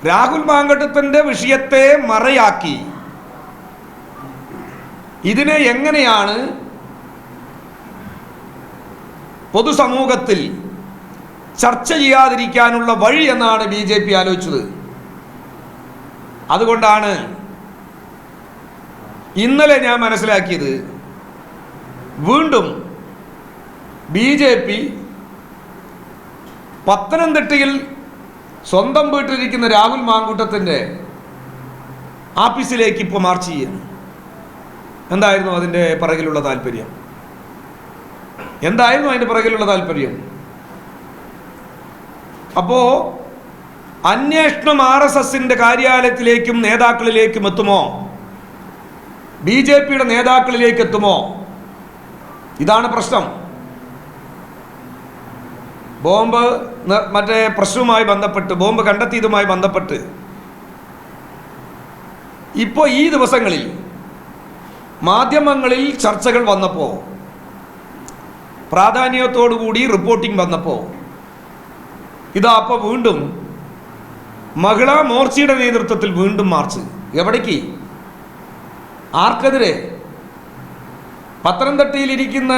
രാഹുൽ മാങ്കട്ടത്തിന്റെ വിഷയത്തെ മറയാക്കി ഇതിനെ എങ്ങനെയാണ് പൊതുസമൂഹത്തിൽ ചർച്ച ചെയ്യാതിരിക്കാനുള്ള വഴി എന്നാണ് BJP ആലോചിച്ചത്. അതുകൊണ്ടാണ് ഇന്നലെ ഞാൻ മനസ്സിലാക്കിയത്, വീണ്ടും BJP പത്തനംതിട്ടയിൽ സ്വന്തം വീട്ടിലിരിക്കുന്ന രാഹുൽ മാങ്കൂട്ടത്തിൻ്റെ ആഫീസിലേക്ക് ഇപ്പോൾ മാർച്ച് ചെയ്യുന്നു. എന്തായിരുന്നു അതിൻ്റെ പിറകിലുള്ള താല്പര്യം? അപ്പോൾ അന്വേഷണം RSSന്റെ കാര്യാലയത്തിലേക്കും നേതാക്കളിലേക്കും എത്തുമോ? BJPയുടെ നേതാക്കളിലേക്ക് എത്തുമോ? ഇതാണ് പ്രശ്നം. ബോംബ് മറ്റേ പ്രശ്നവുമായി ബന്ധപ്പെട്ട്, ബോംബ് കണ്ടെത്തിയതുമായി ബന്ധപ്പെട്ട് ഇപ്പോൾ ഈ ദിവസങ്ങളിൽ മാധ്യമങ്ങളിൽ ചർച്ചകൾ വന്നപ്പോൾ, പ്രാധാന്യത്തോടുകൂടി റിപ്പോർട്ടിംഗ് വന്നപ്പോൾ, ഇതാ അപ്പോൾ വീണ്ടും മഹിളാ മോർച്ചയുടെ നേതൃത്വത്തിൽ വീണ്ടും മാർച്ച്. എവിടേക്ക്? ആർക്കെതിരെ? പത്തനംതിട്ടയിലിരിക്കുന്ന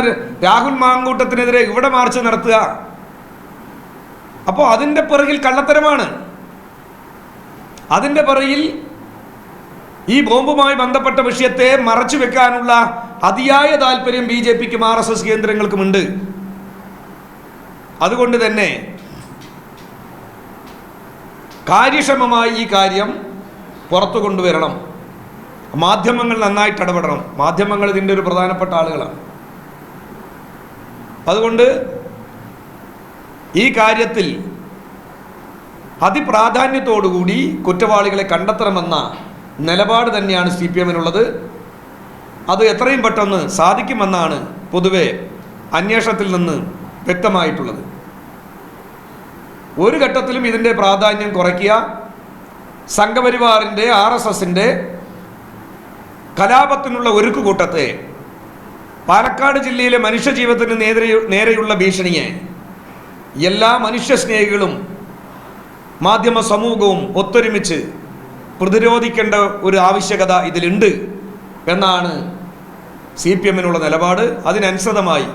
രാഹുൽ മാങ്കൂട്ടത്തിനെതിരെ ഇവിടെ മാർച്ച് നടത്തുക. അപ്പോൾ അതിൻ്റെ പിറകിൽ കള്ളത്തരമാണ്. അതിൻ്റെ പിറകിൽ ഈ ബോംബുമായി ബന്ധപ്പെട്ട വിഷയത്തെ മറച്ചു വെക്കാനുള്ള അതിയായ താല്പര്യം BJPക്കും RSS കേന്ദ്രങ്ങൾക്കുമുണ്ട്. അതുകൊണ്ട് തന്നെ കാര്യക്ഷമമായി ഈ കാര്യം പുറത്തു കൊണ്ടുവരണം. മാധ്യമങ്ങൾ നന്നായിട്ട് ഇടപെടണം. മാധ്യമങ്ങൾ ഇതിൻ്റെ ഒരു പ്രധാനപ്പെട്ട ആളുകളാണ്. അതുകൊണ്ട് ഈ കാര്യത്തിൽ അതിപ്രാധാന്യത്തോടുകൂടി കുറ്റവാളികളെ കണ്ടെത്തണമെന്ന നിലപാട് തന്നെയാണ് CPMനുള്ളത്. അത് എത്രയും പെട്ടെന്ന് സാധിക്കുമെന്നാണ് പൊതുവെ അന്വേഷണത്തിൽ നിന്ന് വ്യക്തമായിട്ടുള്ളത്. ഒരു ഘട്ടത്തിലും ഇതിൻ്റെ പ്രാധാന്യം കുറയ്ക്കുക, സംഘപരിവാറിൻ്റെ RSSന്റെ കലാപത്തിനുള്ള ഒരുക്കുകൂട്ടത്തെ, പാലക്കാട് ജില്ലയിലെ മനുഷ്യജീവിതത്തിന് നേരെയുള്ള ഭീഷണിയെ എല്ലാ മനുഷ്യസ്നേഹികളും മാധ്യമ സമൂഹവും ഒത്തൊരുമിച്ച് പ്രതിരോധിക്കേണ്ട ഒരു ആവശ്യകത ഇതിലുണ്ട് എന്നാണ് CPMനുള്ള നിലപാട്. അതിനനുസൃതമായി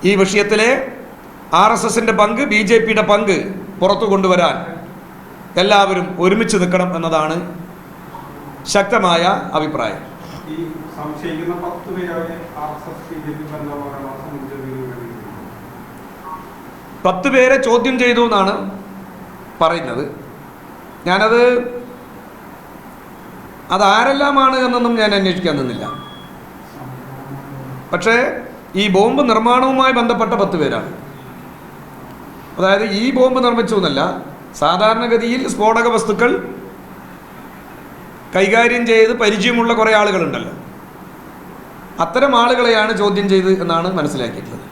ഈ വിഷയത്തിലെ RSSന്റെ പങ്ക്, BJPയുടെ പങ്ക് പുറത്തു കൊണ്ടുവരാൻ എല്ലാവരും ഒരുമിച്ച് നിൽക്കണം എന്നതാണ് ശക്തമായ അഭിപ്രായം. 10 പേരെ ചോദ്യം ചെയ്തു എന്നാണ് പറയുന്നത്. അതാരെല്ലാമാണ് എന്നൊന്നും ഞാൻ അന്വേഷിക്കാൻ നിന്നില്ല. പക്ഷേ ഈ ബോംബ് നിർമ്മാണവുമായി ബന്ധപ്പെട്ട 10 പേരാണ്. അതായത് ഈ ബോംബ് നിർമ്മിച്ചു എന്നല്ല, സാധാരണഗതിയിൽ സ്ഫോടക വസ്തുക്കൾ കൈകാര്യം ചെയ്ത് പരിചയമുള്ള കുറേ ആളുകളുണ്ടല്ലോ, അത്തരം ആളുകളെയാണ് ചോദ്യം ചെയ്ത് എന്നാണ് മനസ്സിലാക്കിയിട്ടുള്ളത്.